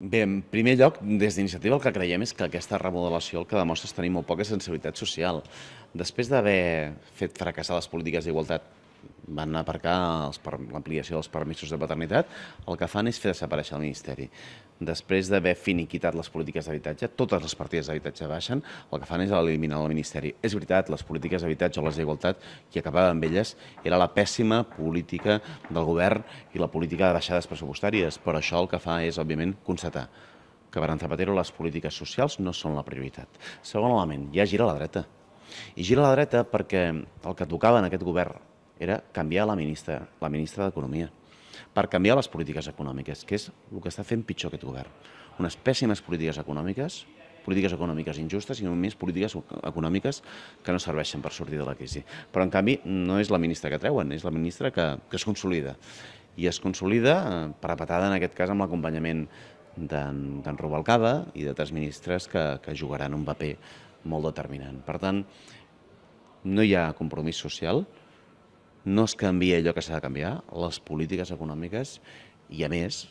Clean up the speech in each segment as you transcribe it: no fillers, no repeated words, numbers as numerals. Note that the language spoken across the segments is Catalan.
Bé, en primer lloc, des d'Iniciativa el que creiem és que aquesta remodelació el que demostra és tenir molt poca sensibilitat social. Després d'haver fet fracassar les polítiques d'igualtat, van aparcar l'ampliació dels permisos de paternitat, el que fan és fer desaparèixer el Ministeri. Després d'haver finiquitat les polítiques d'habitatge, totes les partides d'habitatge baixen, el que fan és eliminar el Ministeri. És veritat, les polítiques d'habitatge o les d'igualtat, qui acabava amb elles, era la pèssima política del govern i la política de baixades pressupostàries, però això el que fa és, òbviament, constatar que per en Zapatero les polítiques socials no són la prioritat. Segon element, ja gira a la dreta. I gira a la dreta perquè el que tocava en aquest govern era canviar la ministra d'Economia, per canviar les polítiques econòmiques, que és el que està fent pitjor aquest govern. Unes pèssimes polítiques econòmiques injustes i només polítiques econòmiques que no serveixen per sortir de la crisi. Però, en canvi, no és la ministra que treuen, és la ministra que es consolida. I es consolida parapetada, en aquest cas, amb l'acompanyament d'en Rubalcaba i d'altres ministres que jugaran un paper molt determinant. Per tant, no hi ha compromís social, no es canvia allò que s'ha de canviar, les polítiques econòmiques, i a més,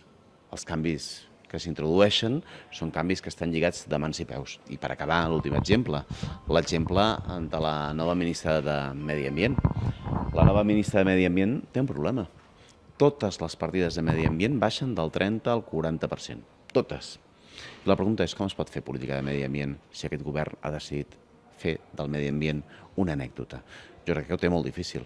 els canvis que s'introdueixen són canvis que estan lligats de mans i peus. I per acabar, l'últim exemple, l'exemple de la nova ministra de Medi Ambient. La nova ministra de Medi Ambient té un problema. Totes les partides de medi ambient baixen del 30 al 40%. Totes. I la pregunta és com es pot fer política de medi ambient si aquest govern ha decidit fer del medi ambient una anècdota. Jo crec que ho té molt difícil.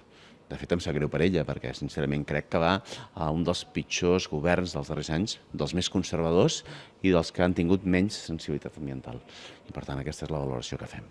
De fet, em sap greu per ella, perquè sincerament crec que va a un dels pitjors governs dels darrers anys, dels més conservadors i dels que han tingut menys sensibilitat ambiental. I per tant, aquesta és la valoració que fem.